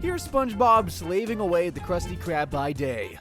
Here's SpongeBob slaving away at the Krusty Krab by day.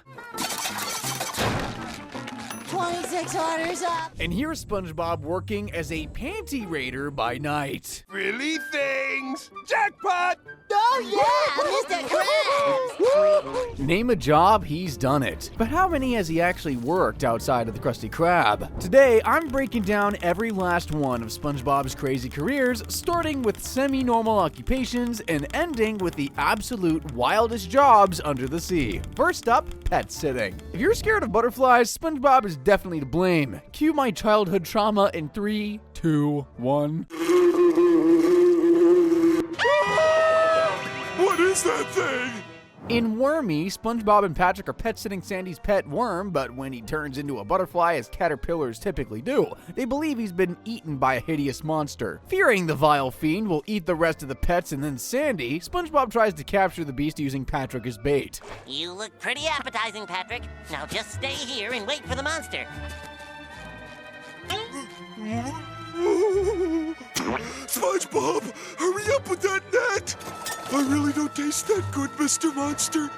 26 orders up. And here's SpongeBob working as a panty raider by night. Really things? Jackpot! Oh yeah, Mr. Krabs! Name a job, he's done it. But how many has he actually worked outside of the Krusty Krab? Today, I'm breaking down every last one of SpongeBob's crazy careers, starting with semi-normal occupations and ending with the absolute wildest jobs under the sea. First up, pet sitting. If you're scared of butterflies, SpongeBob is definitely to blame. Cue my childhood trauma in 3, 2, 1. What is that thing? In Wormy, SpongeBob and Patrick are pet-sitting Sandy's pet worm, but when he turns into a butterfly, as caterpillars typically do, they believe he's been eaten by a hideous monster. Fearing the vile fiend will eat the rest of the pets and then Sandy, SpongeBob tries to capture the beast using Patrick as bait. You look pretty appetizing, Patrick. Now just stay here and wait for the monster. SpongeBob, hurry up with that net! I really don't taste that good, Mr. Monster.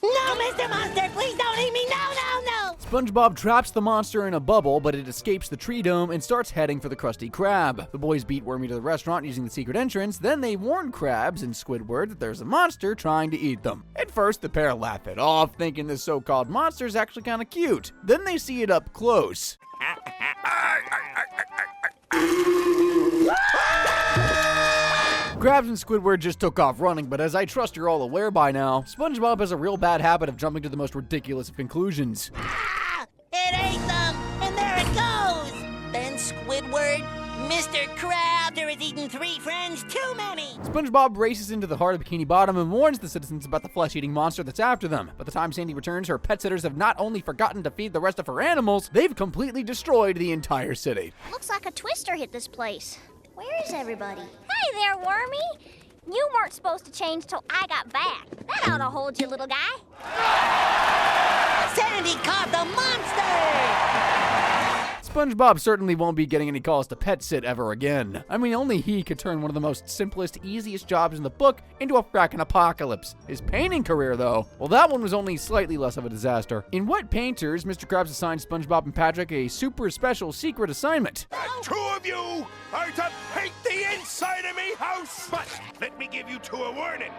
No, Mr. Monster, please don't eat me. No, no, no. SpongeBob traps the monster in a bubble, but it escapes the tree dome and starts heading for the Krusty Krab. The boys beat Wormy to the restaurant using the secret entrance, then they warn Krabs and Squidward that there's a monster trying to eat them. At first, the pair laugh it off, thinking this so-called monster is actually kind of cute. Then they see it up close. Krabs and Squidward just took off running, but as I trust you're all aware by now, SpongeBob has a real bad habit of jumping to the most ridiculous of conclusions. Ah! It ate them, and there it goes. Then Squidward, Mr. Crabster has eaten 3 friends too many. SpongeBob races into the heart of Bikini Bottom and warns the citizens about the flesh-eating monster that's after them. By the time Sandy returns, her pet sitters have not only forgotten to feed the rest of her animals, they've completely destroyed the entire city. Looks like a twister hit this place. Where is everybody? Hey there, Wormy! You weren't supposed to change till I got back. That ought to hold you, little guy. Sandy caught the monster! SpongeBob certainly won't be getting any calls to pet sit ever again. I mean, only he could turn one of the most simplest, easiest jobs in the book into a frackin' apocalypse. His painting career, though, well, that one was only slightly less of a disaster. In Wet Painters, Mr. Krabs assigned SpongeBob and Patrick a super special secret assignment. And 2 of you are to paint the inside of me house! But let me give you 2 a warning.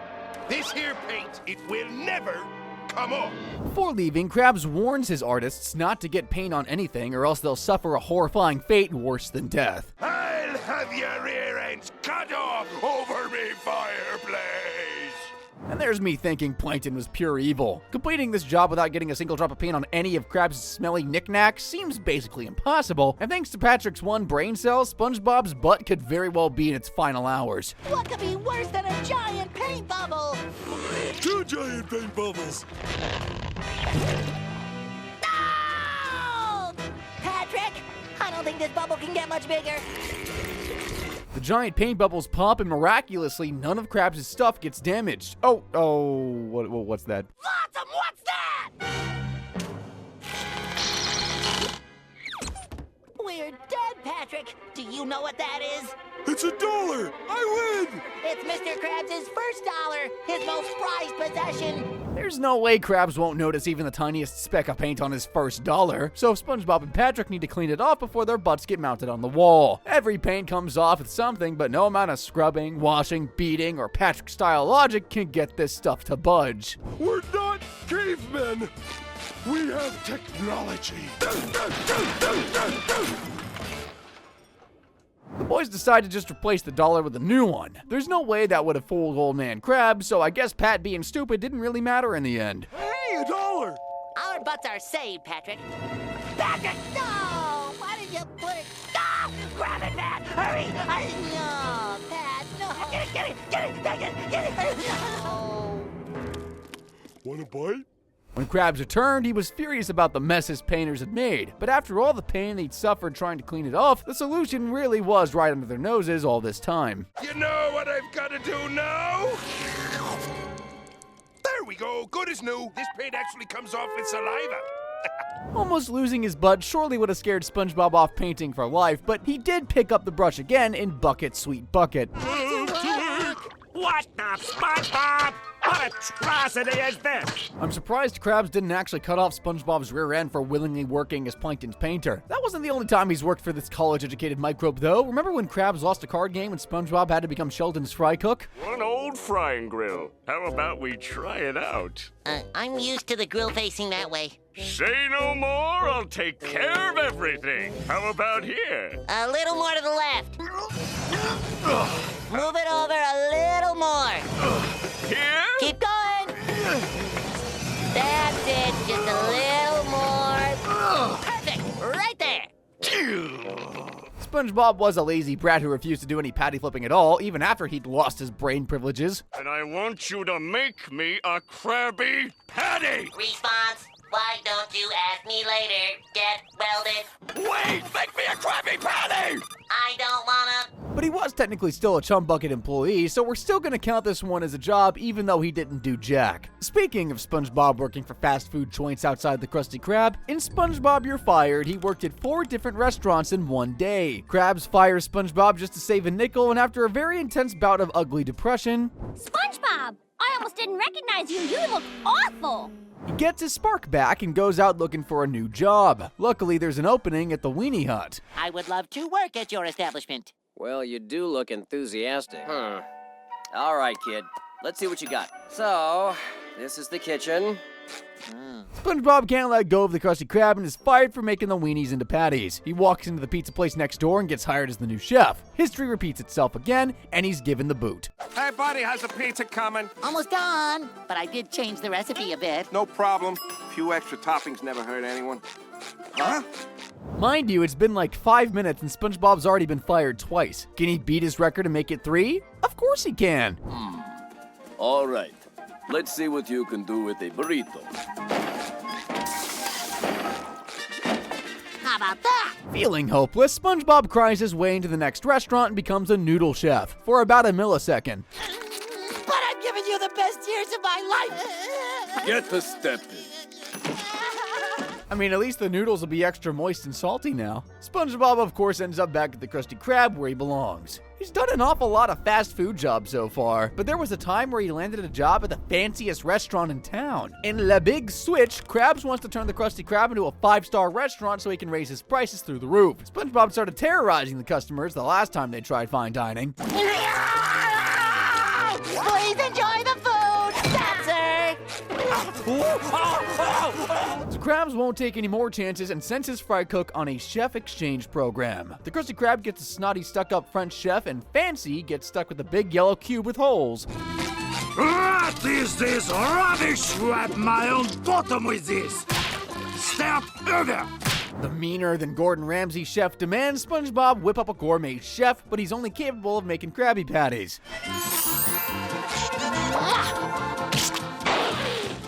This here paint, it will never come off. Before leaving, Krabs warns his artists not to get paint on anything or else they'll suffer a horrifying fate worse than death. I'll have your rear ends cut off over me fireplace! And there's me thinking Plankton was pure evil. Completing this job without getting a single drop of paint on any of Krabs' smelly knickknacks seems basically impossible, and thanks to Patrick's 1 brain cell, SpongeBob's butt could very well be in its final hours. What could be worse than a giant paint bubble? 2 giant paint bubbles! No! Patrick, I don't think this bubble can get much bigger. The giant paint bubbles pop, and miraculously, none of Krabs' stuff gets damaged. What's that? Blossom, what's that? We're dead, Patrick. Do you know what that is? It's $1! I win! It's Mr. Krabs' first dollar, his most prized possession. There's no way Krabs won't notice even the tiniest speck of paint on his first dollar, so SpongeBob and Patrick need to clean it off before their butts get mounted on the wall. Every paint comes off with something, but no amount of scrubbing, washing, beating, or Patrick-style logic can get this stuff to budge. We're not cavemen! We have technology! The boys decide to just replace the dollar with a new one. There's no way that would have fooled old man Krabs, so I guess Pat being stupid didn't really matter in the end. Hey, $1! Our butts are saved, Patrick. Patrick, no! Why did you put it? Ah! Grab it, Pat! Hurry! No, Pat, no! Get it! No! Want a bite? When Krabs returned, he was furious about the mess his painters had made, but after all the pain they'd suffered trying to clean it off, the solution really was right under their noses all this time. You know what I've got to do now? There we go, good as new. This paint actually comes off with saliva. Almost losing his butt surely would have scared SpongeBob off painting for life, but he did pick up the brush again in Bucket Sweet Bucket. What the SpongeBob? What atrocity is this? I'm surprised Krabs didn't actually cut off SpongeBob's rear end for willingly working as Plankton's painter. That wasn't the only time he's worked for this college-educated microbe, though. Remember when Krabs lost a card game and SpongeBob had to become Sheldon's fry cook? One old frying grill. How about we try it out? I'm used to the grill facing that way. Say no more, I'll take care of everything. How about here? A little more to the left. Move it over a little more. Here? Keep going. That's it, just a little more. Perfect, right there. SpongeBob was a lazy brat who refused to do any patty flipping at all, even after he'd lost his brain privileges. And I want you to make me a Krabby Patty! Response, why don't you ask me later? Get welded. Wait, make me a Krabby Patty! I don't wanna. But he was technically still a Chum Bucket employee, so we're still gonna count this one as a job even though he didn't do jack. Speaking of SpongeBob working for fast food joints outside the Krusty Krab, in SpongeBob You're Fired, he worked at 4 different restaurants in one day. Krabs fires SpongeBob just to save a nickel, and after a very intense bout of ugly depression, SpongeBob, I almost didn't recognize you. You look awful. he gets his spark back and goes out looking for a new job. Luckily, there's an opening at the Weenie Hut. I would love to work at your establishment. Well, you do look enthusiastic. All right, kid. Let's see what you got. So, this is the kitchen. SpongeBob can't let go of the Krusty Krab and is fired for making the weenies into patties. He walks into the pizza place next door and gets hired as the new chef. History repeats itself again, and he's given the boot. Hey, buddy, how's the pizza coming? Almost done, but I did change the recipe a bit. No problem. A few extra toppings never hurt anyone. Huh? Mind you, it's been like 5 minutes and SpongeBob's already been fired twice. Can he beat his record and make it 3? Of course he can. All right. Let's see what you can do with a burrito. How about that? Feeling hopeless, SpongeBob cries his way into the next restaurant and becomes a noodle chef for about a millisecond. But I'm giving you the best years of my life. Get to stepping. I mean, at least the noodles will be extra moist and salty now. SpongeBob, of course, ends up back at the Krusty Krab where he belongs. He's done an awful lot of fast food jobs so far, but there was a time where he landed a job at the fanciest restaurant in town. In La Big Switch, Krabs wants to turn the Krusty Krab into a 5-star restaurant so he can raise his prices through the roof. SpongeBob started terrorizing the customers the last time they tried fine dining. Please enjoy the food, Spencer. So Krabs won't take any more chances and sends his fry cook on a chef exchange program. The Krusty Krab gets a snotty, stuck-up French chef, and Fancy gets stuck with a big yellow cube with holes. What is this rubbish? Wipe my own bottom with this. Step over. The meaner than Gordon Ramsay chef demands SpongeBob whip up a gourmet chef, but he's only capable of making Krabby Patties.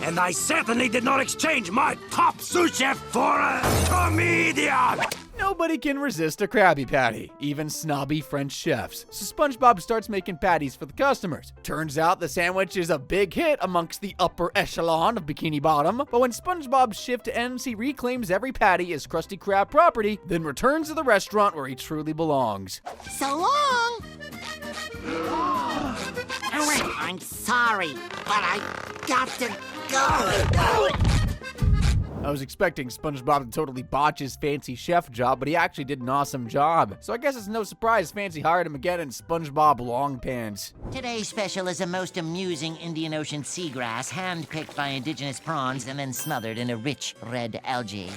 And I certainly did not exchange my top sous chef for a comedian! Nobody can resist a Krabby Patty, even snobby French chefs. So SpongeBob starts making patties for the customers. Turns out the sandwich is a big hit amongst the upper echelon of Bikini Bottom, but when SpongeBob's shift ends, he reclaims every patty as Krusty Krab property, then returns to the restaurant where he truly belongs. So long. I'm sorry, but I got to go. I was expecting SpongeBob to totally botch his fancy chef job, but he actually did an awesome job. So I guess it's no surprise Fancy hired him again in SpongeBob Long Pants. Today's special is a most amusing Indian Ocean seagrass, hand-picked by indigenous prawns and then smothered in a rich red algae.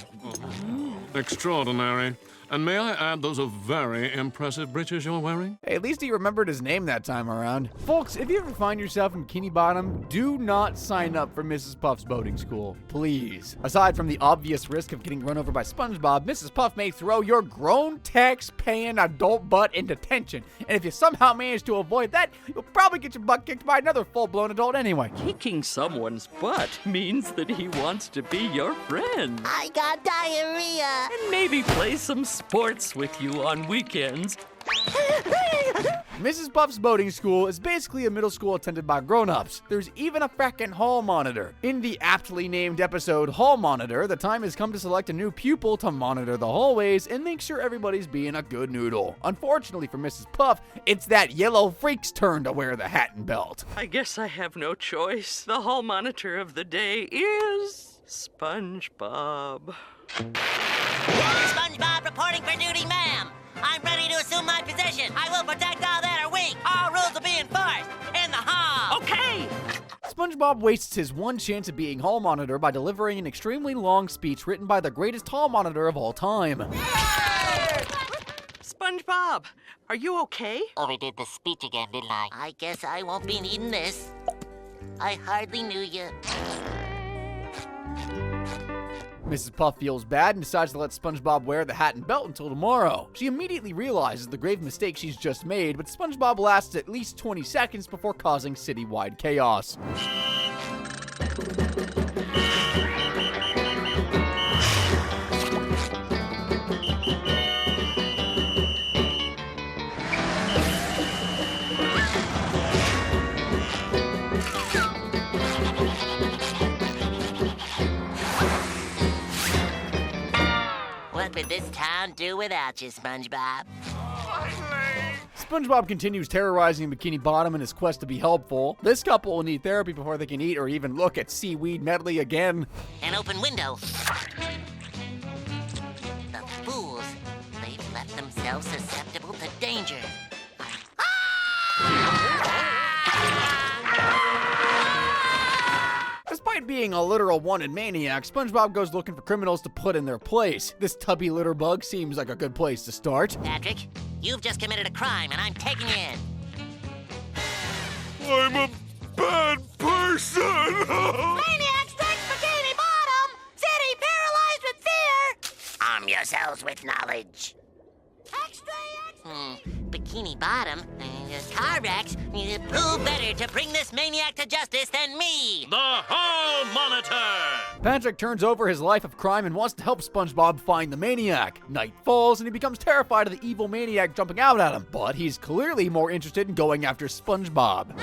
Extraordinary. And may I add, those are very impressive breeches you're wearing? Hey, at least he remembered his name that time around. Folks, if you ever find yourself in Bikini Bottom, do not sign up for Mrs. Puff's boating school, please. Aside from the obvious risk of getting run over by SpongeBob, Mrs. Puff may throw your grown tax-paying adult butt in detention. And if you somehow manage to avoid that, you'll probably get your butt kicked by another full-blown adult anyway. Kicking someone's butt means that he wants to be your friend. I got diarrhea. And maybe play some sports with you on weekends. Mrs. Puff's boating school is basically a middle school attended by grown-ups. There's even a frackin' hall monitor. In the aptly named episode Hall Monitor, the time has come to select a new pupil to monitor the hallways and make sure everybody's being a good noodle. Unfortunately for Mrs. Puff, it's that yellow freak's turn to wear the hat and belt. I guess I have no choice. The hall monitor of the day is Spongebob. SpongeBob reporting for duty, ma'am. I'm ready to assume my position. I will protect all that are weak. All rules will be enforced in the hall. Okay! SpongeBob wastes his one chance of being hall monitor by delivering an extremely long speech written by the greatest hall monitor of all time. SpongeBob, are you okay? Overdid the speech again, didn't I? I guess I won't be needing this. I hardly knew you. Mrs. Puff feels bad and decides to let SpongeBob wear the hat and belt until tomorrow. She immediately realizes the grave mistake she's just made, but SpongeBob lasts at least 20 seconds before causing citywide chaos. What would this town do without you, SpongeBob? SpongeBob continues terrorizing Bikini Bottom in his quest to be helpful. This couple will need therapy before they can eat or even look at seaweed medley again. An open window. The fools. They've left themselves susceptible to danger. Despite being a literal wanted maniac, SpongeBob goes looking for criminals to put in their place. This tubby litter bug seems like a good place to start. Patrick, you've just committed a crime and I'm taking you in. I'm a bad person! Maniac strikes Bikini Bottom! City paralyzed with fear! Arm yourselves with knowledge. Extra! Bikini Bottom, car wrecks, who better to bring this maniac to justice than me? The Hall Monitor! Patrick turns over his life of crime and wants to help SpongeBob find the maniac. Night falls and he becomes terrified of the evil maniac jumping out at him, but he's clearly more interested in going after SpongeBob.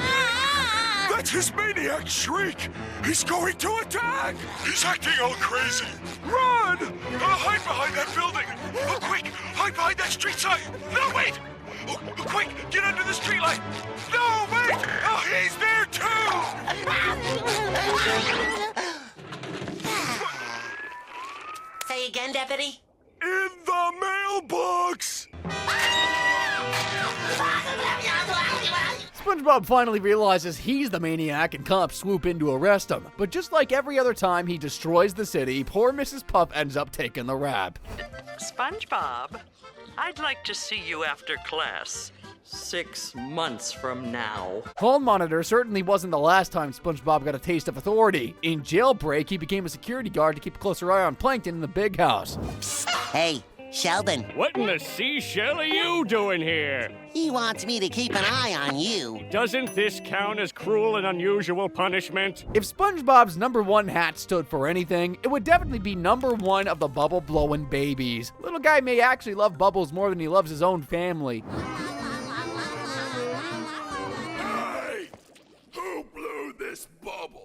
That's his maniac shriek! He's going to attack! He's acting all crazy! Run! Hide behind that building! Oh, quick! Hide behind that street sign! No, wait! Oh, quick! Get under the street light! No, wait! Oh, he's there too! Say again, Deputy? In the mailbox! SpongeBob finally realizes he's the maniac and cops swoop in to arrest him. But just like every other time he destroys the city, poor Mrs. Puff ends up taking the rap. SpongeBob, I'd like to see you after class. 6 months from now. Hall Monitor certainly wasn't the last time SpongeBob got a taste of authority. In Jailbreak, he became a security guard to keep a closer eye on Plankton in the big house. Hey, Sheldon. What in the seashell are you doing here? He wants me to keep an eye on you. Doesn't this count as cruel and unusual punishment? If SpongeBob's #1 hat stood for anything, it would definitely be #1 of the bubble-blowing babies. Little guy may actually love bubbles more than he loves his own family. Hey! Who blew this bubble?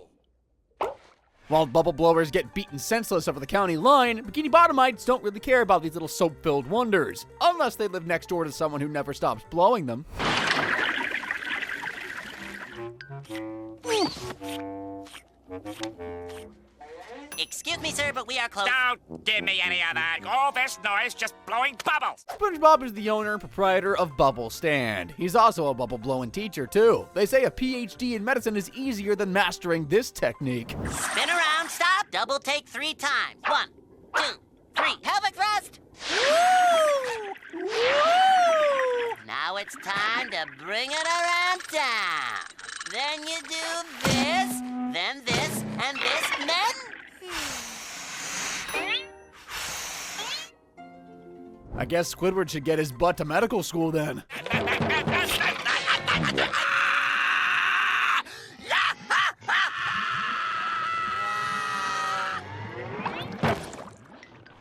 While bubble blowers get beaten senseless over the county line, Bikini Bottomites don't really care about these little soap-filled wonders. Unless they live next door to someone who never stops blowing them. Excuse me, sir, but we are closed. Don't give me any of that. All this noise just blowing bubbles. SpongeBob is the owner and proprietor of Bubble Stand. He's also a bubble-blowing teacher, too. They say a PhD in medicine is easier than mastering this technique. Spin around, stop, double take 3 times. 1, 2, 3. Pelvic thrust. Woo! Woo! Now it's time to bring it around town. Then you do this, then this, and this, and then... I guess Squidward should get his butt to medical school then.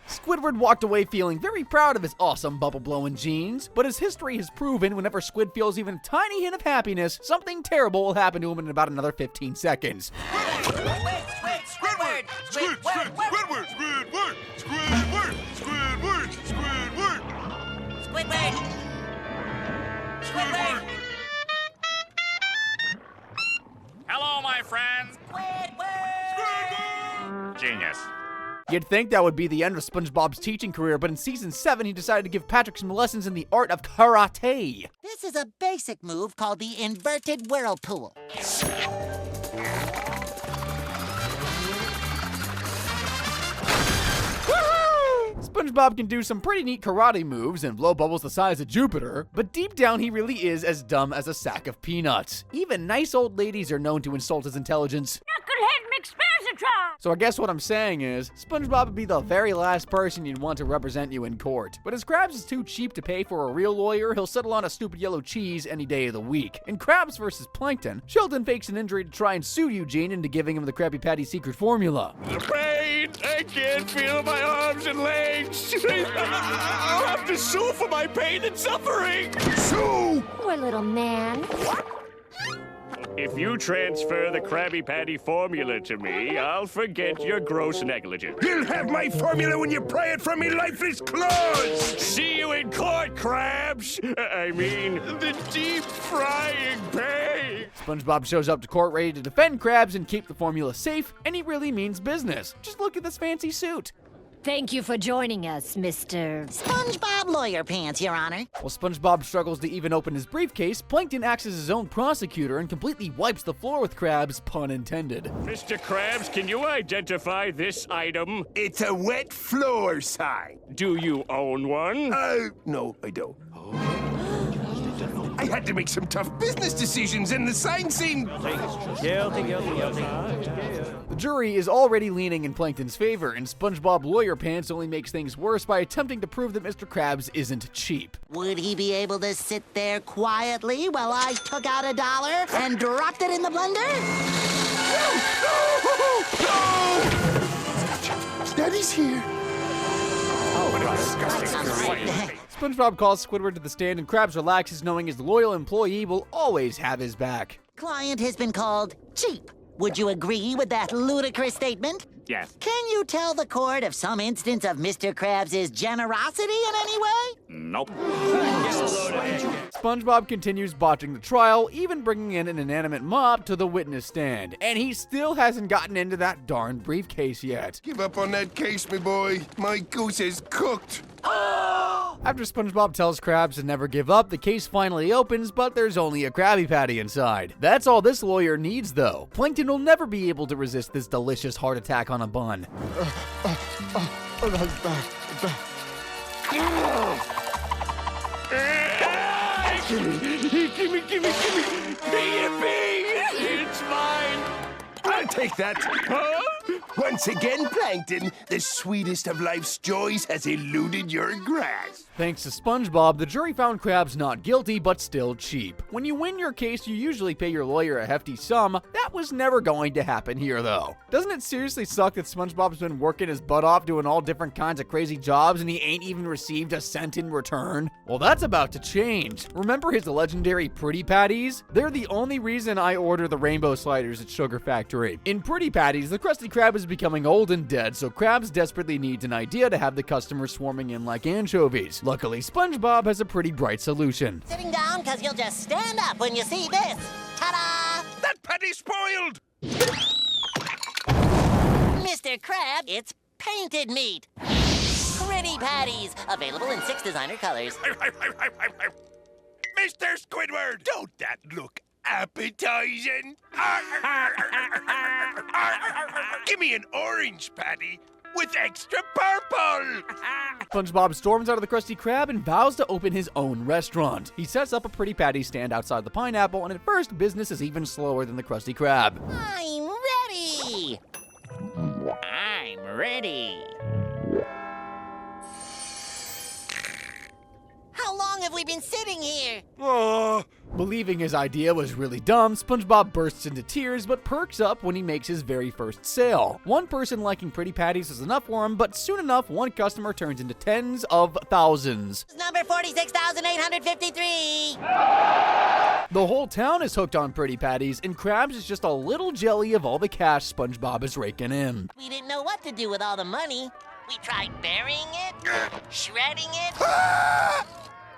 Squidward Squidward walked away feeling very proud of his awesome bubble-blowing genes, but as history has proven, whenever Squid feels even a tiny hint of happiness, something terrible will happen to him in about another 15 seconds. Squidward! Squidward! Squidward! Squidward! Squidward! Squidward! Squidward! Squidward! Hello, my friend. Squidward! Genius. You'd think that would be the end of SpongeBob's teaching career, but in season 7, he decided to give Patrick some lessons in the art of karate. This is a basic move called the inverted whirlpool. SpongeBob can do some pretty neat karate moves and blow bubbles the size of Jupiter, but deep down he really is as dumb as a sack of peanuts. Even nice old ladies are known to insult his intelligence. Knucklehead McSparzatron! So I guess what I'm saying is, SpongeBob would be the very last person you'd want to represent you in court. But as Krabs is too cheap to pay for a real lawyer, he'll settle on a stupid yellow cheese any day of the week. In Krabs vs. Plankton, Sheldon fakes an injury to try and sue Eugene into giving him the Krabby Patty secret formula. The pain! I can't feel my arms and legs. I'll have to sue for my pain and suffering. Sue! Poor little man. If you transfer the Krabby Patty formula to me, I'll forget your gross negligence. You'll have my formula when you pry it from me lifeless claws! See you in court, Krabs! I mean, the deep frying pain! SpongeBob shows up to court ready to defend Krabs and keep the formula safe, and he really means business. Just look at this fancy suit. Thank you for joining us, Mr. SpongeBob Lawyer Pants, Your Honor. While SpongeBob struggles to even open his briefcase, Plankton acts as his own prosecutor and completely wipes the floor with Krabs, pun intended. Mr. Krabs, can you identify this item? It's a wet floor sign. Do you own one? No, I don't. I had to make some tough business decisions, and the sign seemed... The jury is already leaning in Plankton's favor, and SpongeBob Lawyer Pants only makes things worse by attempting to prove that Mr. Krabs isn't cheap. Would he be able to sit there quietly while I took out $1 and dropped it in the blender? No! Daddy's here. SpongeBob calls Squidward to the stand, and Krabs relaxes knowing his loyal employee will always have his back. Client has been called cheap. Would you agree with that ludicrous statement? Yes. Can you tell the court of some instance of Mr. Krabs' generosity in any way? Nope. SpongeBob continues botching the trial, even bringing in an inanimate mop to the witness stand. And he still hasn't gotten into that darn briefcase yet. Give up on that case, me boy. My goose is cooked. After SpongeBob tells Krabs to never give up, the case finally opens, but there's only a Krabby Patty inside. That's all this lawyer needs, though. Plankton will never be able to resist this delicious heart attack on a bun. Gimme! It's mine! I'll take that. Huh? Once again, Plankton, the sweetest of life's joys has eluded your grasp. Thanks to SpongeBob, the jury found Krabs not guilty, but still cheap. When you win your case, you usually pay your lawyer a hefty sum. That was never going to happen here, though. Doesn't it seriously suck that SpongeBob's been working his butt off doing all different kinds of crazy jobs and he ain't even received a cent in return? Well, that's about to change. Remember his legendary Pretty Patties? They're the only reason I order the rainbow sliders at Sugar Factory. In Pretty Patties, the Krusty Krab is becoming old and dead, so Krabs desperately needs an idea to have the customers swarming in like anchovies. Luckily, SpongeBob has a pretty bright solution. Sitting down because you'll just stand up when you see this. Ta-da! That patty's spoiled! Mr. Krab, it's painted meat. Pretty Patties, available in 6 designer colors. Mr. Squidward, don't that look appetizing? Give me an orange patty with extra purple! SpongeBob storms out of the Krusty Krab and vows to open his own restaurant. He sets up a Pretty Patty stand outside the Pineapple, and at first, business is even slower than the Krusty Krab. I'm ready! I'm ready. How long have we been sitting here? Believing his idea was really dumb, SpongeBob bursts into tears but perks up when he makes his very first sale. One person liking Pretty Patties is enough for him, but soon enough, one customer turns into tens of thousands. Number 46,853. The whole town is hooked on Pretty Patties, and Krabs is just a little jelly of all the cash SpongeBob is raking in. We didn't know what to do with all the money. We tried burying it, shredding it,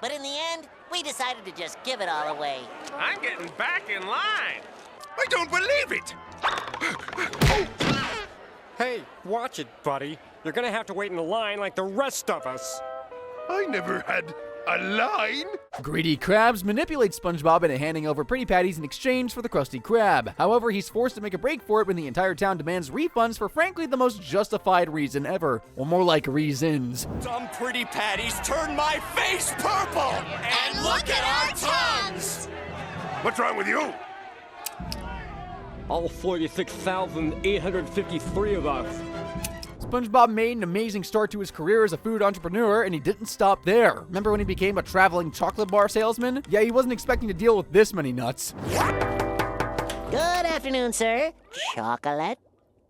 but in the end, we decided to just give it all away. I'm getting back in line. I don't believe it! Hey, watch it, buddy. You're gonna have to wait in the line like the rest of us. I never had a line. Greedy Krabs manipulates SpongeBob into handing over Pretty Patties in exchange for the Krusty Krab. However, he's forced to make a break for it when the entire town demands refunds for frankly the most justified reason ever. Or more like reasons. Dumb Pretty Patties turn my face purple! And look at our tongues! What's wrong with you? All 46,853 of us. SpongeBob made an amazing start to his career as a food entrepreneur, and he didn't stop there. Remember when he became a traveling chocolate bar salesman? Yeah, he wasn't expecting to deal with this many nuts. Good afternoon, sir. Chocolate?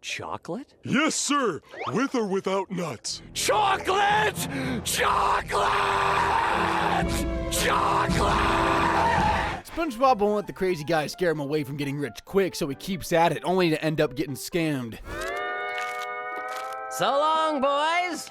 Chocolate? Yes, sir. With or without nuts. Chocolate! Chocolate! Chocolate! SpongeBob won't let the crazy guy scare him away from getting rich quick, so he keeps at it, only to end up getting scammed. So long, boys!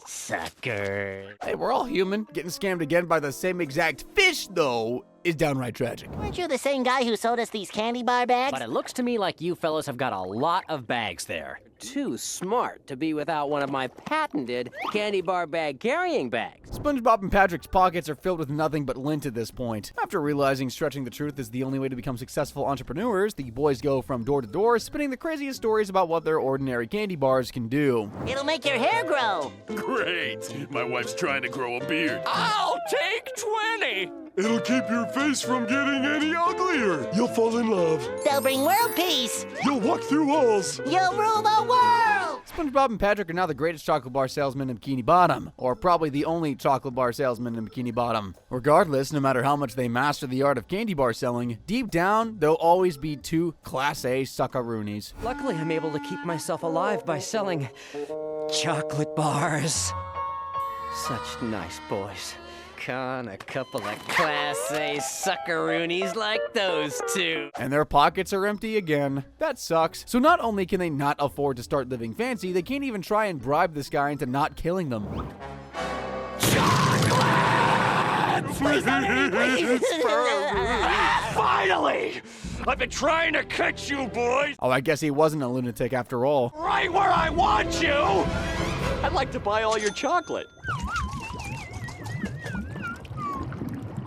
Sucker. Hey, we're all human. Getting scammed again by the same exact fish, though, is downright tragic. Weren't you the same guy who sold us these candy bar bags? But it looks to me like you fellas have got a lot of bags there. Too smart to be without one of my patented candy bar bag carrying bags. SpongeBob and Patrick's pockets are filled with nothing but lint at this point. After realizing stretching the truth is the only way to become successful entrepreneurs, the boys go from door to door, spinning the craziest stories about what their ordinary candy bars can do. It'll make your hair grow. Great. My wife's trying to grow a beard. I'll take 20! It'll keep your face from getting any uglier. You'll fall in love. They'll bring world peace. You'll walk through walls. You'll rule the world. SpongeBob and Patrick are now the greatest chocolate bar salesmen in Bikini Bottom, or probably the only chocolate bar salesman in Bikini Bottom. Regardless, no matter how much they master the art of candy bar selling, deep down, they'll always be two Class A suckaroonies. Luckily, I'm able to keep myself alive by selling chocolate bars. Such nice boys. Con a couple of Class A suckaroonies like those two. And their pockets are empty again. That sucks. So not only can they not afford to start living fancy, they can't even try and bribe this guy into not killing them. Finally! I've been trying to catch you, boys! Oh, I guess he wasn't a lunatic after all. Right where I want you! I'd like to buy all your chocolate.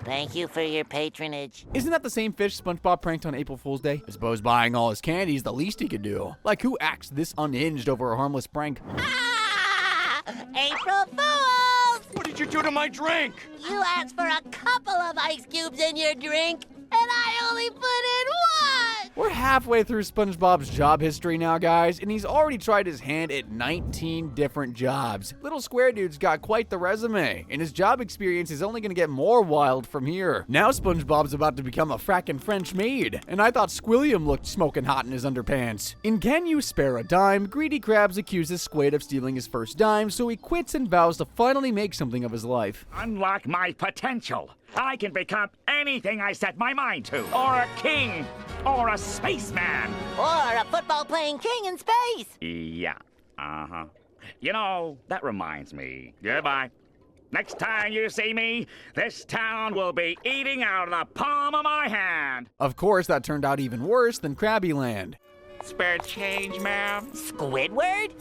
Thank you for your patronage. Isn't that the same fish SpongeBob pranked on April Fool's Day? I suppose buying all his candy is the least he could do. Like, who acts this unhinged over a harmless prank? Ah! April Fools! What did you do to my drink? You asked for a couple of ice cubes in your drink, and I only put in one! We're halfway through SpongeBob's job history now, guys, and he's already tried his hand at 19 different jobs. Little Square Dude's got quite the resume, and his job experience is only gonna get more wild from here. Now SpongeBob's about to become a frackin' French maid, and I thought Squilliam looked smoking hot in his underpants. In Can You Spare a Dime, Greedy Krabs accuses Squid of stealing his first dime, so he quits and vows to finally make something of his life. Unlock my potential. I can become anything I set my mind to. Or a king. Or a spaceman. Or a football-playing king in space. Yeah. Uh-huh. You know, that reminds me. Goodbye. Next time you see me, this town will be eating out of the palm of my hand. Of course, that turned out even worse than Krabby Land. Spare change, ma'am? Squidward?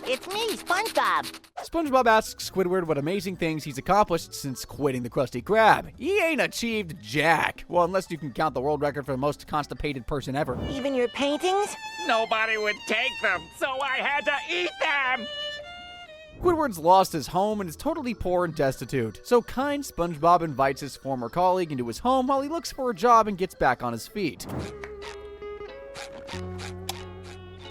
It's me, SpongeBob. SpongeBob asks Squidward what amazing things he's accomplished since quitting the Krusty Krab. He ain't achieved jack. Well, unless you can count the world record for the most constipated person ever. Even your paintings? Nobody would take them, so I had to eat them! Squidward's lost his home and is totally poor and destitute. So kind SpongeBob invites his former colleague into his home while he looks for a job and gets back on his feet.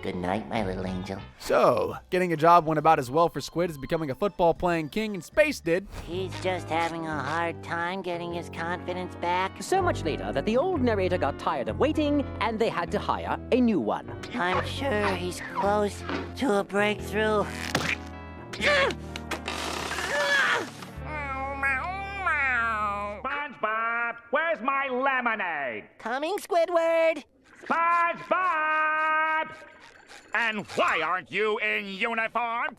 Good night, my little angel. So, getting a job went about as well for Squid as becoming a football-playing king in space did. He's just having a hard time getting his confidence back. So much later that the old narrator got tired of waiting and they had to hire a new one. I'm sure he's close to a breakthrough. SpongeBob, where's my lemonade? Coming, Squidward. SpongeBob! And why aren't you in uniform?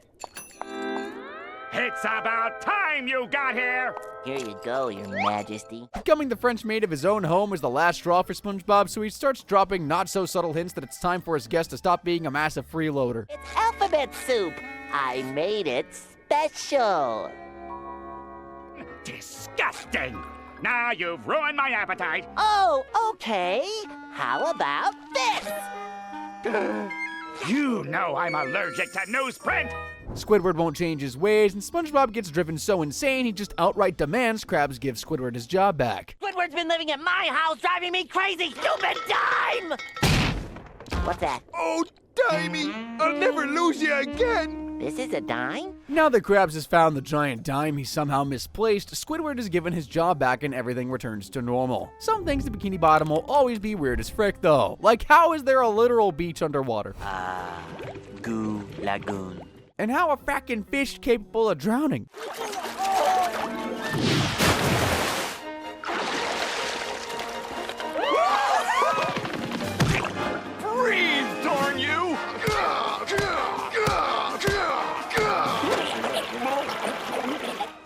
It's about time you got here! Here you go, Your Majesty. Becoming the French maid of his own home was the last straw for SpongeBob, so he starts dropping not-so-subtle hints that it's time for his guest to stop being a massive freeloader. It's alphabet soup. I made it special. Disgusting! Now you've ruined my appetite. Oh, okay. How about this? You know I'm allergic to newsprint! Squidward won't change his ways, and SpongeBob gets driven so insane he just outright demands Krabs give Squidward his job back. Squidward's been living at my house, driving me crazy, stupid dime! What's that? Oh, Dimey! I'll never lose you again! This is a dime? Now that Krabs has found the giant dime he somehow misplaced, Squidward is given his job back and everything returns to normal. Some things to Bikini Bottom will always be weird as frick though. Like, how is there a literal beach underwater? Goo Lagoon. And how a frackin' fish capable of drowning? Freeze, darn you!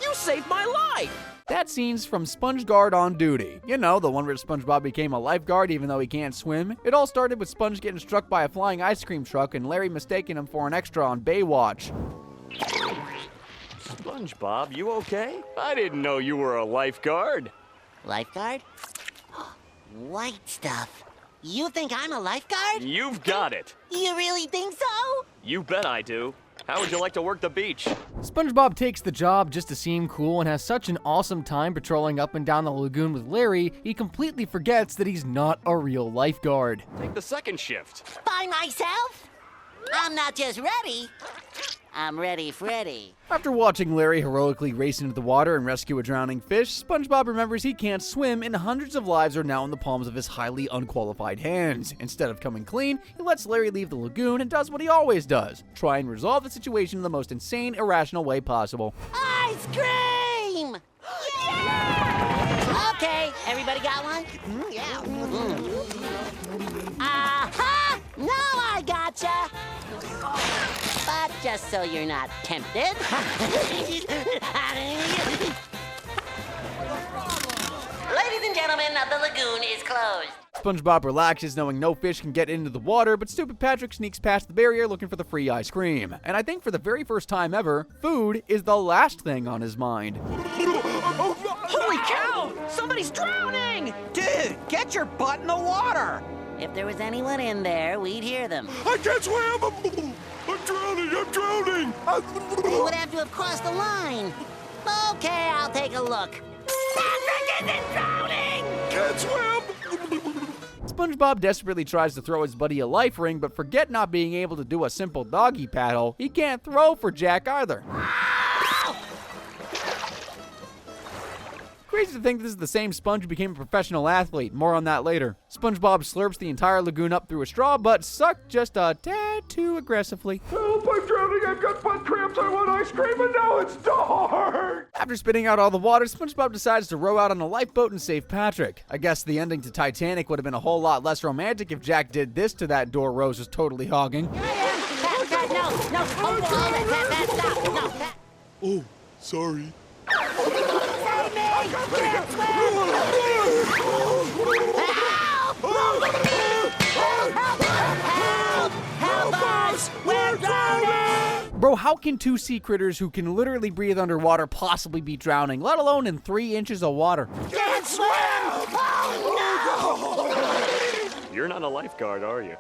You saved my life! That scene's from SpongeGuard on Duty. You know, the one where SpongeBob became a lifeguard even though he can't swim. It all started with Sponge getting struck by a flying ice cream truck and Larry mistaking him for an extra on Baywatch. SpongeBob, you okay? I didn't know you were a lifeguard. Lifeguard? White stuff. You think I'm a lifeguard? You've got it. You really think so? You bet I do. How would you like to work the beach? SpongeBob takes the job just to seem cool and has such an awesome time patrolling up and down the lagoon with Larry, he completely forgets that he's not a real lifeguard. Take the second shift. By myself? I'm not just ready. I'm ready, Freddy. After watching Larry heroically race into the water and rescue a drowning fish, SpongeBob remembers he can't swim and hundreds of lives are now in the palms of his highly unqualified hands. Instead of coming clean, he lets Larry leave the lagoon and does what he always does, try and resolve the situation in the most insane, irrational way possible. Ice cream! Yeah! Okay, everybody got one? Yeah. Aha! Now I gotcha! But just so you're not tempted. Ladies and gentlemen, the lagoon is closed. SpongeBob relaxes knowing no fish can get into the water, but stupid Patrick sneaks past the barrier looking for the free ice cream. And I think for the very first time ever, food is the last thing on his mind. Holy cow! Somebody's drowning! Dude, get your butt in the water! If there was anyone in there, we'd hear them. I can't swim! I'm drowning! I'm drowning! They would have to have crossed the line. Okay, I'll take a look. Patrick isn't drowning! Can't swim! SpongeBob desperately tries to throw his buddy a life ring, but forget not being able to do a simple doggy paddle. He can't throw for Jack either. Crazy to think this is the same Sponge who became a professional athlete. More on that later. SpongeBob slurps the entire lagoon up through a straw, but sucked just a tad too aggressively. Help, I'm drowning! I've got butt cramps! I want ice cream and now it's dark! After spitting out all the water, SpongeBob decides to row out on a lifeboat and save Patrick. I guess the ending to Titanic would have been a whole lot less romantic if Jack did this to that door Rose was totally hogging. Pat, no, stop, no, Pat. Oh, sorry. Save me! I can't swim! Help us! We're drowning! Bro, how can two sea critters who can literally breathe underwater possibly be drowning, let alone in 3 inches of water? Can't swim! Oh, no! You're not a lifeguard, are you?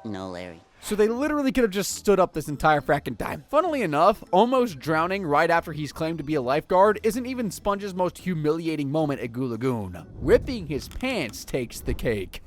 No, Larry. So they literally could have just stood up this entire frackin' time. Funnily enough, almost drowning right after he's claimed to be a lifeguard isn't even Sponge's most humiliating moment at Goo Lagoon. Ripping his pants takes the cake.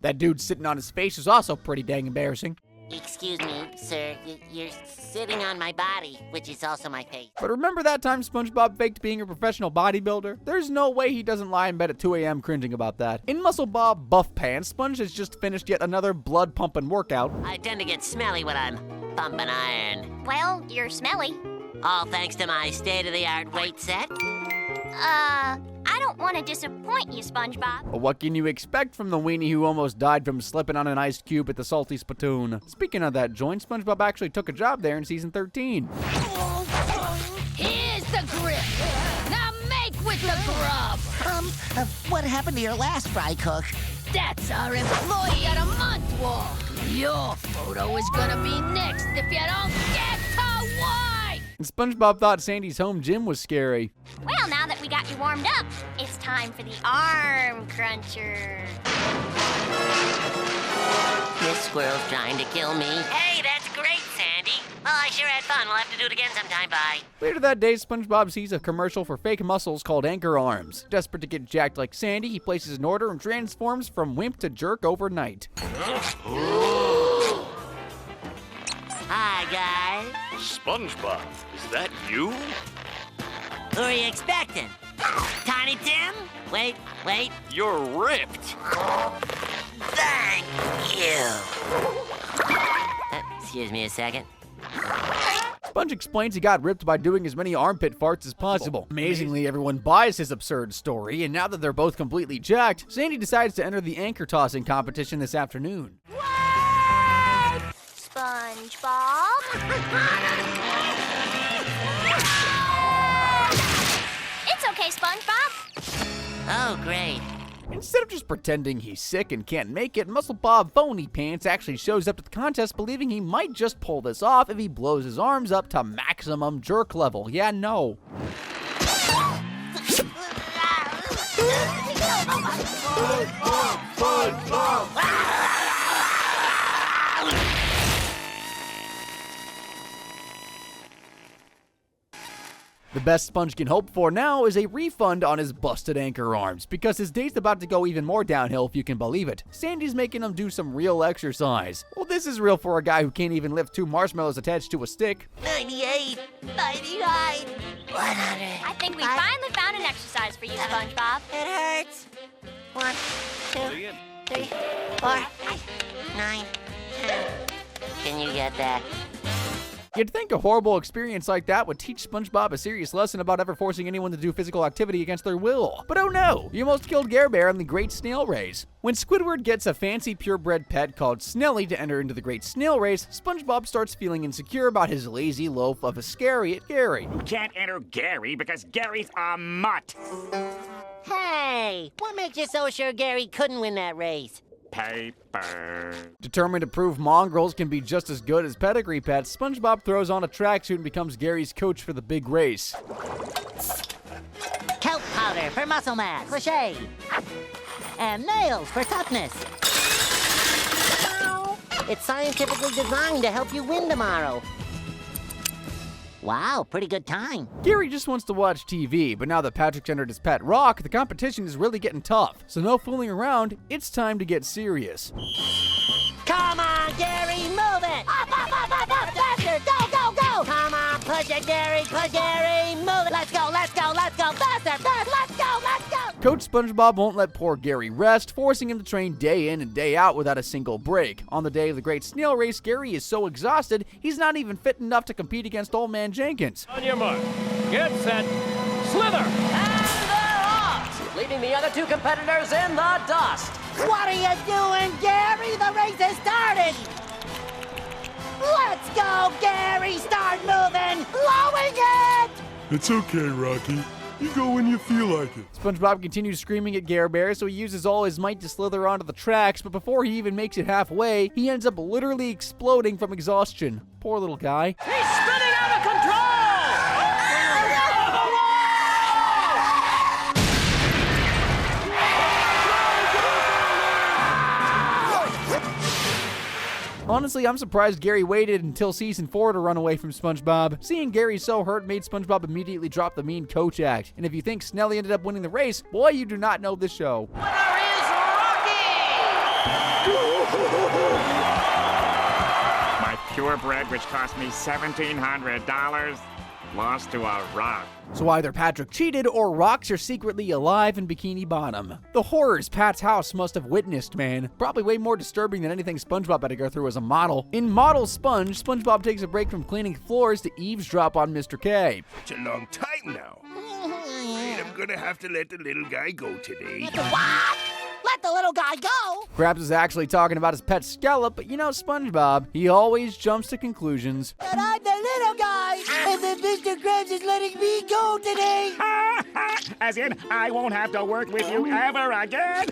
That dude sitting on his face is also pretty dang embarrassing. Excuse me, sir. You're sitting on my body, which is also my face. But remember that time SpongeBob faked being a professional bodybuilder? There's no way he doesn't lie in bed at 2 a.m. cringing about that. In Muscle Bob Buff Pants, Sponge has just finished yet another blood-pumping workout. I tend to get smelly when I'm pumping iron. Well, you're smelly. All thanks to my state-of-the-art weight set. I don't want to disappoint you, SpongeBob. But what can you expect from the weenie who almost died from slipping on an ice cube at the Salty Spittoon? Speaking of that joint, SpongeBob actually took a job there in season 13. Here's the grip. Now make with the grub. What happened to your last fry cook? That's our employee of the month walk. Your photo is gonna be next if you don't get to work. And SpongeBob thought Sandy's home gym was scary. Well, now that we got you warmed up, it's time for the arm cruncher. This squirrel's trying to kill me. Hey, that's great, Sandy. Well, I sure had fun. We'll have to do it again sometime. Bye. Later that day, SpongeBob sees a commercial for fake muscles called Anchor Arms. Desperate to get jacked like Sandy, he places an order and transforms from wimp to jerk overnight. Hi, guys. SpongeBob, is that you? Who are you expecting? Tiny Tim? Wait. You're ripped. Thank you. Excuse me a second. Sponge explains he got ripped by doing as many armpit farts as possible. Amazingly, everyone buys his absurd story, and now that they're both completely jacked, Sandy decides to enter the anchor tossing competition this afternoon. What? SpongeBob? It's okay, SpongeBob. Oh, great. Instead of just pretending he's sick and can't make it, Muscle Bob Phony Pants actually shows up to the contest believing he might just pull this off if he blows his arms up to maximum jerk level. Yeah, no. The best Sponge can hope for now is a refund on his busted anchor arms, because his day's about to go even more downhill if you can believe it. Sandy's making him do some real exercise. Well, this is real for a guy who can't even lift 2 marshmallows attached to a stick. 98, 99, 100. I think we finally found an exercise for you, SpongeBob. It hurts. 1, 2, 3, 4, 9, 10. Can you get that? You'd think a horrible experience like that would teach SpongeBob a serious lesson about ever forcing anyone to do physical activity against their will. But oh no, you almost killed Gare Bear in the Great Snail Race. When Squidward gets a fancy purebred pet called Snelly to enter into the Great Snail Race, SpongeBob starts feeling insecure about his lazy loaf of a scary at Gary. You can't enter Gary because Gary's a mutt. Hey, what makes you so sure Gary couldn't win that race? Paper. Determined to prove mongrels can be just as good as pedigree pets, SpongeBob throws on a tracksuit and becomes Gary's coach for the big race. Kelp powder for muscle mass. Cliche. And nails for toughness. It's scientifically designed to help you win tomorrow. Wow, pretty good time. Gary just wants to watch TV, but now that Patrick's entered his pet rock, the competition is really getting tough. So no fooling around, it's time to get serious. Come on, Gary, move it! Up, faster! Go! Come on, push it, Gary, move it! Let's go! Faster! Let's go! Coach SpongeBob won't let poor Gary rest, forcing him to train day in and day out without a single break. On the day of the Great Snail Race, Gary is so exhausted, he's not even fit enough to compete against Old Man Jenkins. On your mark, get set, slither! And they're off, leaving the other 2 competitors in the dust. What are you doing, Gary? The race has started! Let's go, Gary! Start moving! Blowing it! It's okay, Rocky. You go when you feel like it. SpongeBob continues screaming at Gare Bear, so he uses all his might to slither onto the tracks, but before he even makes it halfway, he ends up literally exploding from exhaustion. Poor little guy. He's spinning out of control! Honestly, I'm surprised Gary waited until season 4 to run away from SpongeBob. Seeing Gary so hurt made SpongeBob immediately drop the mean coach act. And if you think Snelly ended up winning the race, boy, you do not know this show. Winner is Rocky! My purebred, which cost me $1,700, lost to a rock. So either Patrick cheated or rocks are secretly alive in Bikini Bottom. The horrors Pat's house must have witnessed, man. Probably way more disturbing than anything SpongeBob had to go through as a model. In Model Sponge, SpongeBob takes a break from cleaning floors to eavesdrop on Mr. K. It's a long time now. Afraid I'm gonna have to let the little guy go today. What? Let the little guy go? Krabs is actually talking about his pet Scallop, but you know SpongeBob, he always jumps to conclusions. But I'm the little guy, and then Mr. Krabs is letting me go today. As in, I won't have to work with you ever again.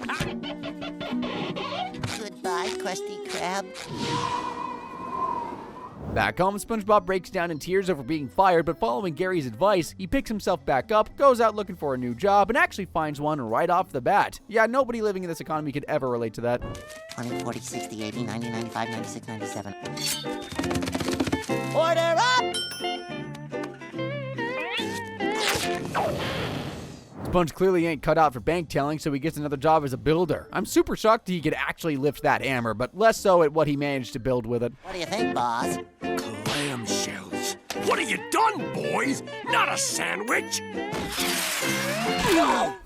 Goodbye, Krusty Krab. Back home, SpongeBob breaks down in tears over being fired, but following Gary's advice, he picks himself back up, goes out looking for a new job, and actually finds one right off the bat. Yeah, nobody living in this economy could ever relate to that. 20, 40, 60, 80, 90, 95, 96, 97. Order up! Sponge clearly ain't cut out for bank telling, so he gets another job as a builder. I'm super shocked he could actually lift that hammer, but less so at what he managed to build with it. What do you think, boss? Clam shells. What have you done, boys? Not a sandwich.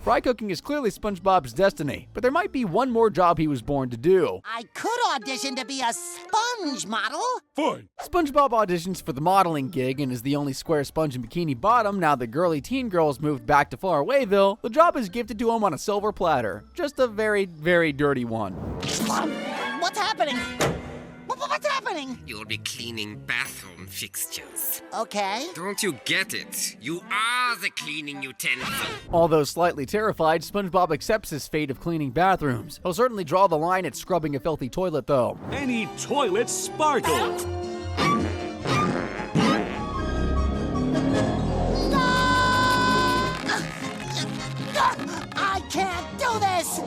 Fry cooking is clearly SpongeBob's destiny, but there might be one more job he was born to do. I could audition to be a sponge model. Fine. SpongeBob auditions for the modeling gig and is the only square sponge in Bikini Bottom now that girly teen girls moved back to Farawayville. The job is gifted to him on a silver platter. Just a very, very dirty one. What's happening? What's happening? You'll be cleaning bathroom fixtures. Okay. Don't you get it? You are the cleaning utensil. Although slightly terrified, SpongeBob accepts his fate of cleaning bathrooms. He'll certainly draw the line at scrubbing a filthy toilet, though. Any toilet sparkle. I can't do this!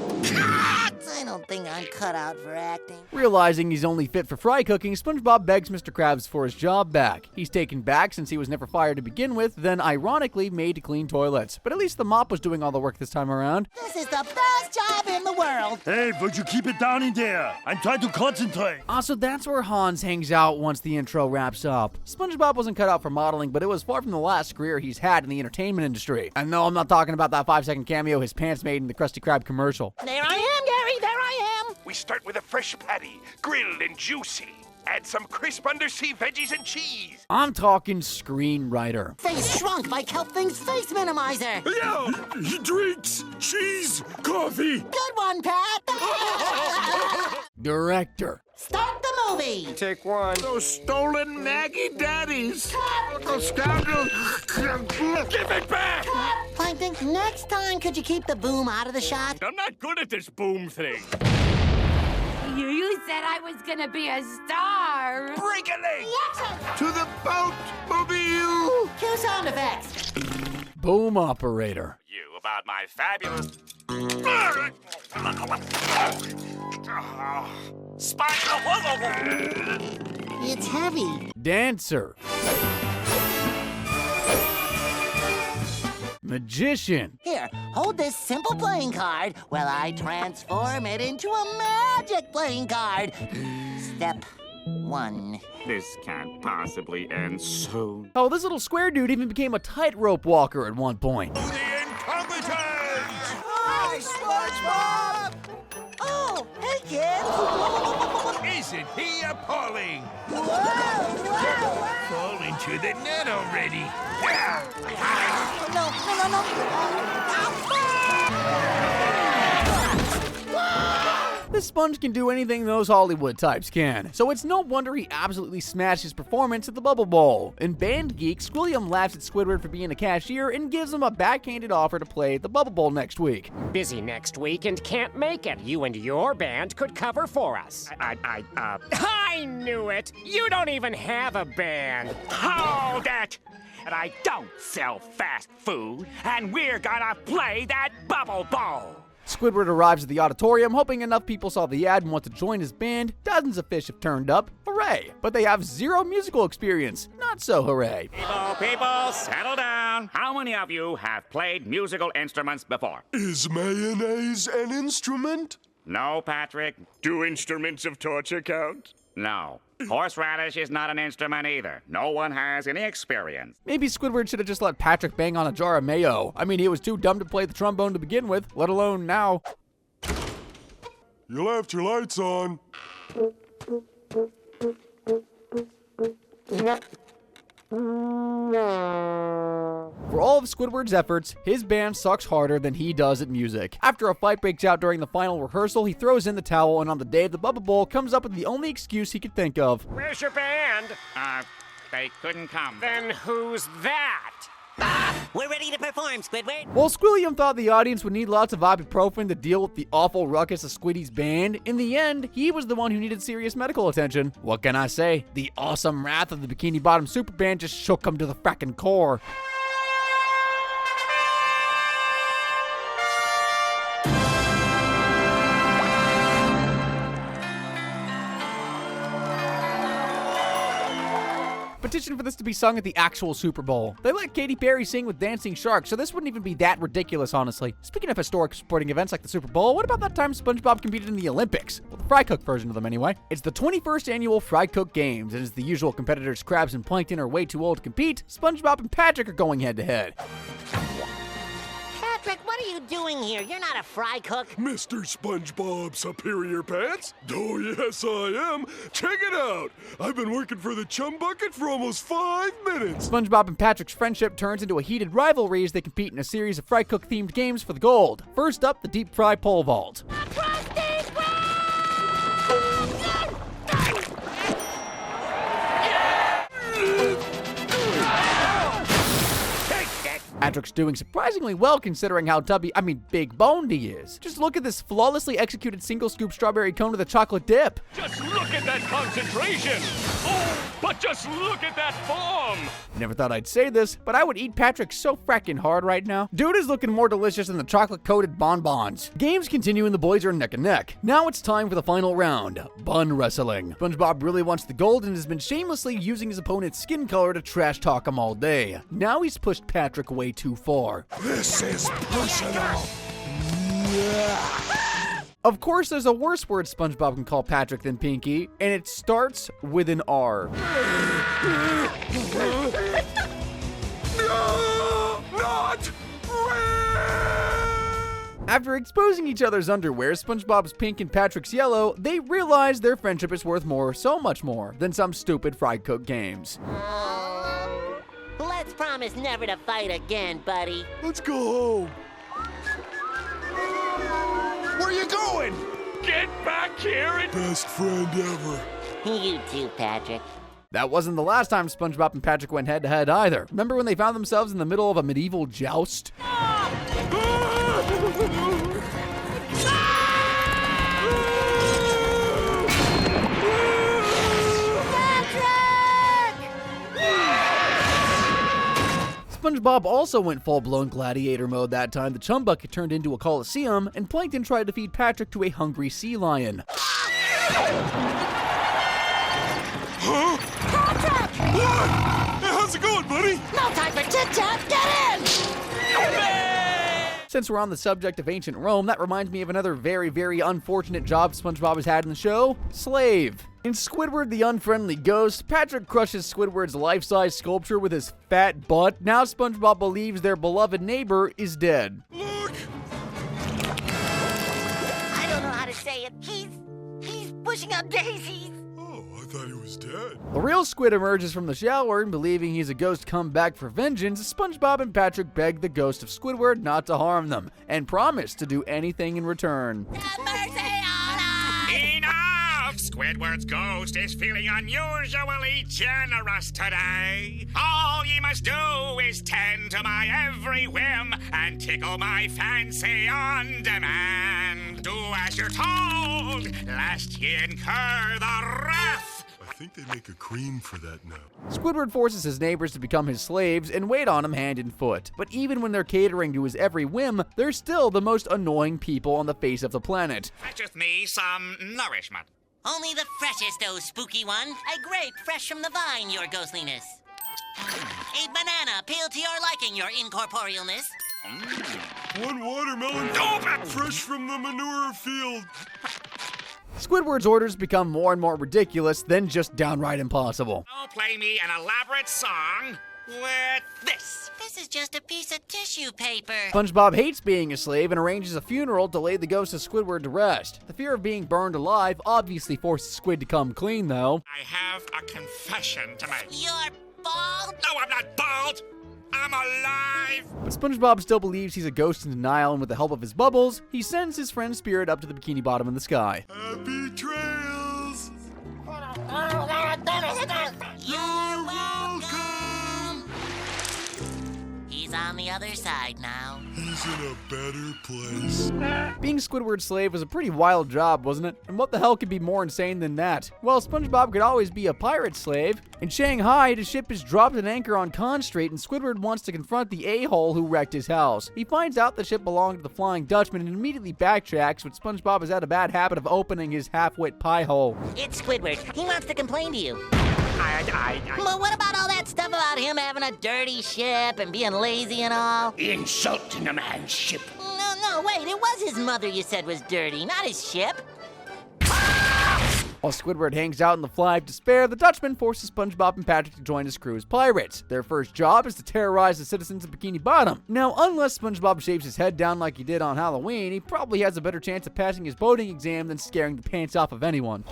I don't think I'm cut out for acting. Realizing he's only fit for fry cooking, SpongeBob begs Mr. Krabs for his job back. He's taken back since he was never fired to begin with, then ironically made to clean toilets. But at least the mop was doing all the work this time around. This is the best job in the world! Hey, would you keep it down in there? I'm trying to concentrate. Also, that's where Hans hangs out once the intro wraps up. SpongeBob wasn't cut out for modeling, but it was far from the last career he's had in the entertainment industry. And no, I'm not talking about that 5-second cameo his pants made in the Krusty Krab commercial. There I am, Gary! There I am! We start with a fresh patty, grilled and juicy. Add some crisp undersea veggies and cheese. I'm talking screenwriter. Face shrunk by Kelp Thing's face minimizer. Yeah, drinks, cheese, coffee. Good one, Pat. Director. Start the movie. Take one. Those stolen Maggie Daddies. Those scoundrels. Give it back. Plankton, next time could you keep the boom out of the shot? I'm not good at this boom thing. You said I was gonna be a star. Break a leg. Yes, To the boat, mobile. cue sound effects. Boom operator. You about my fabulous... It's heavy. Dancer. Magician. Here, hold this simple playing card while I transform it into a magic playing card. Step 1. This can't possibly end soon. Oh, this little square dude even became a tightrope walker at one point. The incompetents. Hi, SpongeBob! Oh, hey, kid! Isn't he appalling? Whoa, whoa, whoa! Fall into the net already. This sponge can do anything those Hollywood types can, so it's no wonder he absolutely smashed his performance at the Bubble Bowl. In Band Geeks, Squilliam laughs at Squidward for being a cashier and gives him a backhanded offer to play at the Bubble Bowl next week. Busy next week and can't make it. You and your band could cover for us. I knew it! You don't even have a band. Hold it! And I don't sell fast food, and we're gonna play that Bubble Bowl. Squidward arrives at the auditorium, hoping enough people saw the ad and want to join his band. Dozens of fish have turned up. Hooray! But they have zero musical experience. Not so hooray. People, settle down. How many of you have played musical instruments before? Is mayonnaise an instrument? No, Patrick. Do instruments of torture count? No. Horseradish is not an instrument either. No one has any experience. Maybe Squidward should have just let Patrick bang on a jar of mayo. I mean, he was too dumb to play the trombone to begin with, let alone now. You left your lights on. For all of Squidward's efforts, his band sucks harder than he does at music. After a fight breaks out during the final rehearsal, he throws in the towel, and on the day of the Bubble Bowl, comes up with the only excuse he could think of. Where's your band? They couldn't come. Then who's that? We're ready to perform, Squidward. While Squilliam thought the audience would need lots of ibuprofen to deal with the awful ruckus of Squiddy's band, in the end, he was the one who needed serious medical attention. What can I say? The awesome wrath of the Bikini Bottom Super Band just shook him to the frackin' core. Petition for this to be sung at the actual Super Bowl. They let Katy Perry sing with Dancing Sharks, so this wouldn't even be that ridiculous, honestly. Speaking of historic sporting events like the Super Bowl, what about that time SpongeBob competed in the Olympics? Well, the Fry Cook version of them anyway. It's the 21st annual Fry Cook Games, and as the usual competitors Krabs and Plankton are way too old to compete, SpongeBob and Patrick are going head to head. Patrick, what are you doing here? You're not a fry cook. Mr. SpongeBob Superior Pants? Oh, yes, I am. Check it out. I've been working for the Chum Bucket for almost 5 minutes. SpongeBob and Patrick's friendship turns into a heated rivalry as they compete in a series of Fry Cook-themed games for the gold. First up, the Deep Fry Pole Vault. Patrick's doing surprisingly well considering how big boned he is. Just look at this flawlessly executed single scoop strawberry cone with a chocolate dip. Just look at that concentration! Oh, but just look at that form! Never thought I'd say this, but I would eat Patrick so frackin' hard right now. Dude is looking more delicious than the chocolate-coated bonbons. Games continue and the boys are neck and neck. Now it's time for the final round, bun wrestling. SpongeBob really wants the gold and has been shamelessly using his opponent's skin color to trash talk him all day. Now he's pushed Patrick way too far. This is personal. Of course, there's a worse word SpongeBob can call Patrick than Pinky, and it starts with an R. No, not After exposing each other's underwear, SpongeBob's pink and Patrick's yellow, they realize their friendship is worth more, so much more, than some stupid Fry Cook games. Let's promise never to fight again, buddy. Let's go home. Where are you going? Get back here and... Best friend ever. You too, Patrick. That wasn't the last time SpongeBob and Patrick went head to head either. Remember when they found themselves in the middle of a medieval joust? SpongeBob also went full-blown gladiator mode that time. The Chum Bucket turned into a coliseum, and Plankton tried to feed Patrick to a hungry sea lion. Huh? Patrick! What? Hey, how's it going, buddy? No time for chit-chat! Get in! Since we're on the subject of ancient Rome, that reminds me of another very, very unfortunate job SpongeBob has had in the show: slave. In Squidward the Unfriendly Ghost, Patrick crushes Squidward's life-size sculpture with his fat butt. Now SpongeBob believes their beloved neighbor is dead. Look! I don't know how to say it. He's pushing up daisies. Oh, I thought he was dead. The real Squid emerges from the shower, and believing he's a ghost come back for vengeance, SpongeBob and Patrick beg the ghost of Squidward not to harm them, and promise to do anything in return. Have mercy on us! Enough! Squidward's ghost is feeling unusually generous today. All ye must do is tend to my every whim and tickle my fancy on demand. Do as you're told, lest ye incur the wrath. I think they make a cream for that now. Squidward forces his neighbors to become his slaves and wait on him hand and foot. But even when they're catering to his every whim, they're still the most annoying people on the face of the planet. Fetcheth me some nourishment. Only the freshest, oh spooky one. A grape fresh from the vine, your ghostliness. A banana peeled to your liking, your incorporealness. One watermelon, fresh from the manure field. Squidward's orders become more and more ridiculous, then just downright impossible. Don't play me an elaborate song with this. This is just a piece of tissue paper. SpongeBob hates being a slave and arranges a funeral to lay the ghost of Squidward to rest. The fear of being burned alive obviously forces Squid to come clean, though. I have a confession to make. You're bald? No, I'm not bald. I'm alive. But SpongeBob still believes he's a ghost in denial, and with the help of his bubbles, he sends his friend's spirit up to the Bikini Bottom in the sky. Happy trails. You're welcome. He's on the other side now. He's in a better place. Being Squidward's slave was a pretty wild job, wasn't it? And what the hell could be more insane than that? Well, SpongeBob could always be a pirate slave. In Shanghai, his ship is dropped at anchor on Con Strait, and Squidward wants to confront the a-hole who wrecked his house. He finds out the ship belonged to the Flying Dutchman and immediately backtracks, but SpongeBob has had a bad habit of opening his half-wit pie hole. It's Squidward. He wants to complain to you. But what about all that stuff about him having a dirty ship and being lazy and all? Insulting a man's ship. No, wait. It was his mother you said was dirty, not his ship. While Squidward hangs out in the Fly of Despair, the Dutchman forces SpongeBob and Patrick to join his crew as pirates. Their first job is to terrorize the citizens of Bikini Bottom. Now, unless SpongeBob shaves his head down like he did on Halloween, he probably has a better chance of passing his boating exam than scaring the pants off of anyone.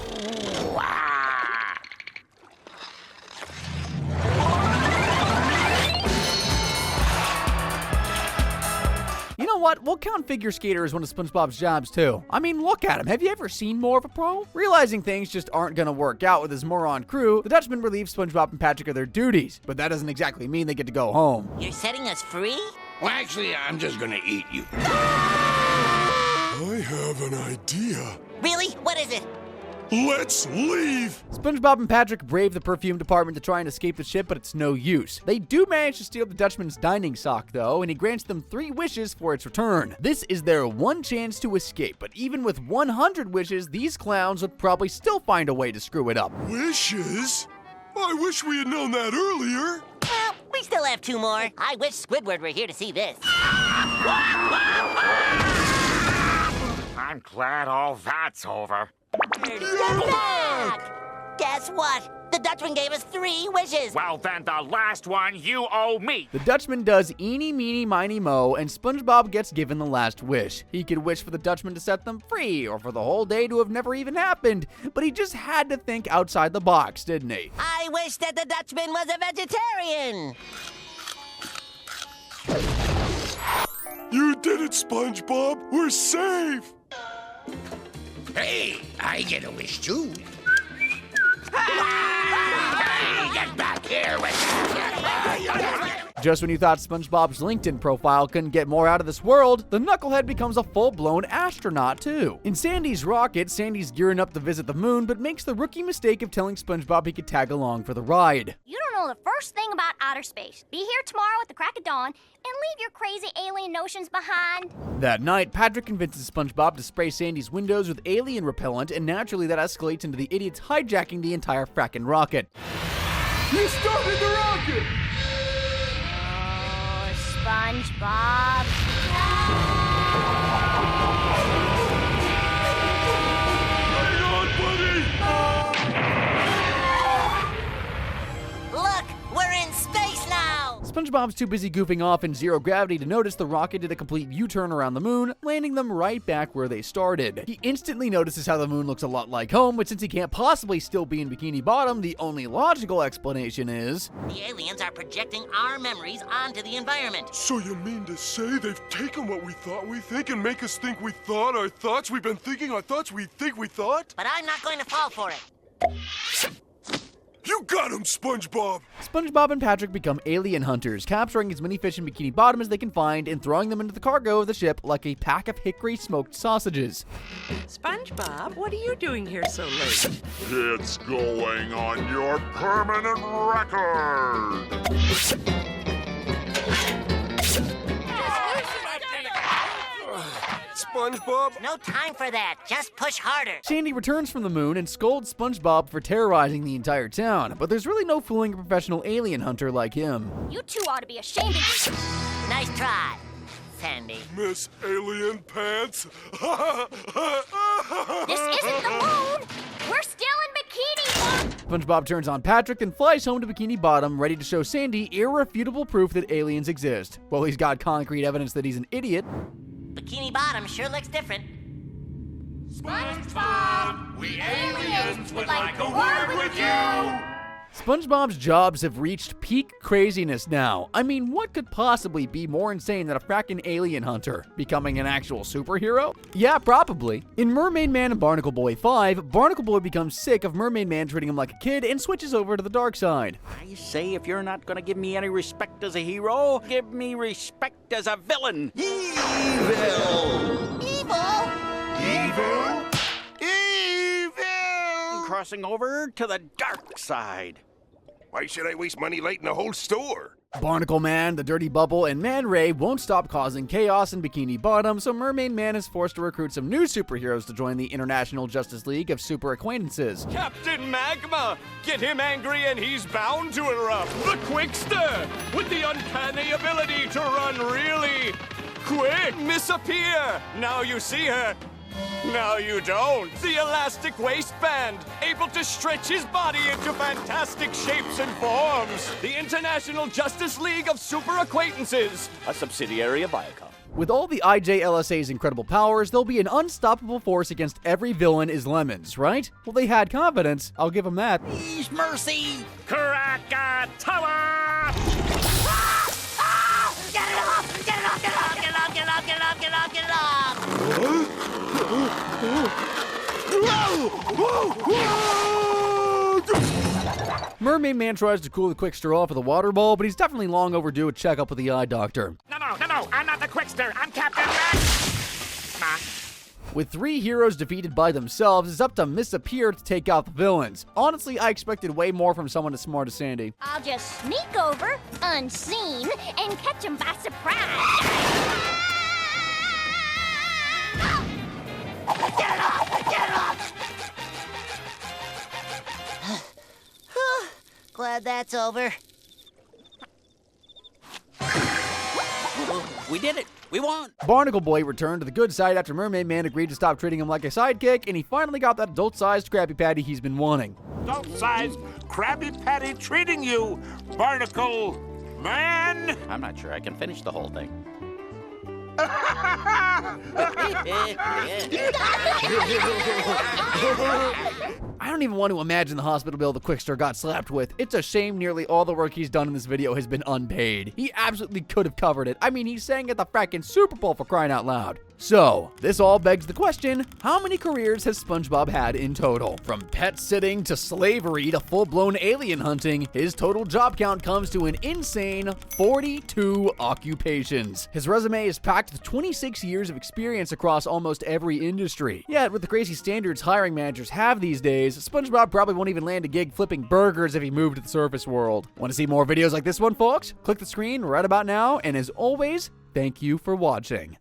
You know what? We'll count figure skater as one of SpongeBob's jobs, too. I mean, look at him. Have you ever seen more of a pro? Realizing things just aren't gonna work out with his moron crew, the Dutchman relieves SpongeBob and Patrick of their duties. But that doesn't exactly mean they get to go home. You're setting us free? Well, actually, I'm just gonna eat you. I have an idea. Really? What is it? Let's leave! SpongeBob and Patrick brave the perfume department to try and escape the ship, but it's no use. They do manage to steal the Dutchman's dining sock, though, and he grants them 3 wishes for its return. This is their one chance to escape, but even with 100 wishes, these clowns would probably still find a way to screw it up. Wishes? I wish we had known that earlier. Well, we still have 2 more. I wish Squidward were here to see this. I'm glad all that's over. You're back! Guess what? The Dutchman gave us 3 wishes. Well, then the last one you owe me. The Dutchman does eeny, meeny, miny, mo, and SpongeBob gets given the last wish. He could wish for the Dutchman to set them free, or for the whole day to have never even happened, but he just had to think outside the box, didn't he? I wish that the Dutchman was a vegetarian. You did it, SpongeBob. We're safe. Hey, I get a wish too. Hey, get back here with that. Just when you thought SpongeBob's LinkedIn profile couldn't get more out of this world, the Knucklehead becomes a full-blown astronaut, too. In Sandy's rocket, Sandy's gearing up to visit the moon, but makes the rookie mistake of telling SpongeBob he could tag along for the ride. You don't know the first thing about outer space. Be here tomorrow at the crack of dawn and leave your crazy alien notions behind. That night, Patrick convinces SpongeBob to spray Sandy's windows with alien repellent, and naturally that escalates into the idiots hijacking the entire frackin' rocket. You started the rocket! SpongeBob. Hang on, buddy! Look, we're in space now! SpongeBob's too busy goofing off in zero gravity to notice the rocket did a complete U-turn around the moon, landing them right back where they started. He instantly notices how the moon looks a lot like home, but since he can't possibly still be in Bikini Bottom, the only logical explanation is... The aliens are projecting our memories onto the environment. So you mean to say they've taken what we thought we think and make us think we thought our thoughts we've been thinking our thoughts we think we thought? But I'm not going to fall for it. You got him, SpongeBob! SpongeBob and Patrick become alien hunters, capturing as many fish in Bikini Bottom as they can find and throwing them into the cargo of the ship like a pack of hickory smoked sausages. SpongeBob, what are you doing here so late? It's going on your permanent record! SpongeBob? No time for that. Just push harder. Sandy returns from the moon and scolds SpongeBob for terrorizing the entire town, but there's really no fooling a professional alien hunter like him. You two ought to be ashamed of yourself. Nice try. Sandy? Miss Alien Pants? This isn't the moon! We're still in Bikini Bottom! SpongeBob turns on Patrick and flies home to Bikini Bottom, ready to show Sandy irrefutable proof that aliens exist. Well, he's got concrete evidence that he's an idiot. Bikini Bottom sure looks different. SpongeBob, we aliens would like a word with you. SpongeBob's jobs have reached peak craziness now. I mean, what could possibly be more insane than a frackin' alien hunter? Becoming an actual superhero? Yeah, probably. In Mermaid Man and Barnacle Boy 5, Barnacle Boy becomes sick of Mermaid Man treating him like a kid and switches over to the dark side. I say, if you're not gonna give me any respect as a hero, give me respect as a villain. Evil! Evil? Evil? Crossing over to the dark side. Why should I waste money lighting the whole store? Barnacle Man, the Dirty Bubble, and Man Ray won't stop causing chaos in Bikini Bottom, so Mermaid Man is forced to recruit some new superheroes to join the International Justice League of Super Acquaintances. Captain Magma! Get him angry and he's bound to erupt. The Quickster, with the uncanny ability to run really quick. Misappear! Now you see her. Now you don't. The elastic waistband, able to stretch his body into fantastic shapes and forms. The International Justice League of Super Acquaintances, a subsidiary of Viacom. With all the IJLSA's incredible powers, they'll be an unstoppable force against every villain is Lemons, right? Well, they had confidence. I'll give them that. Please, mercy! Krakatoa! Get it off! Get it off! Get it off! Get it off! Get it off! Get it off! Get it off! Get it off! Mermaid Man tries to cool the Quickster off with a water ball, but he's definitely long overdue a checkup with the eye doctor. No, I'm not the Quickster. I'm Captain Red. With 3 heroes defeated by themselves, it's up to Misappear to take out the villains. Honestly, I expected way more from someone as smart as Sandy. I'll just sneak over, unseen, and catch him by surprise. Get it off! Get it off! Glad that's over. We did it! We won! Barnacle Boy returned to the good side after Mermaid Man agreed to stop treating him like a sidekick, and he finally got that adult-sized Krabby Patty he's been wanting. Adult-sized Krabby Patty treating you, Barnacle Man! I'm not sure I can finish the whole thing. I don't even want to imagine the hospital bill the Quickster got slapped with. It's a shame nearly all the work he's done in this video has been unpaid. He absolutely could have covered it. I mean, he sang at the frackin' Super Bowl, for crying out loud. So, this all begs the question, how many careers has SpongeBob had in total? From pet sitting to slavery to full-blown alien hunting, his total job count comes to an insane 42 occupations. His resume is packed with 26 years of experience across almost every industry. Yet, with the crazy standards hiring managers have these days, SpongeBob probably won't even land a gig flipping burgers if he moved to the surface world. Want to see more videos like this one, folks? Click the screen right about now, and as always, thank you for watching.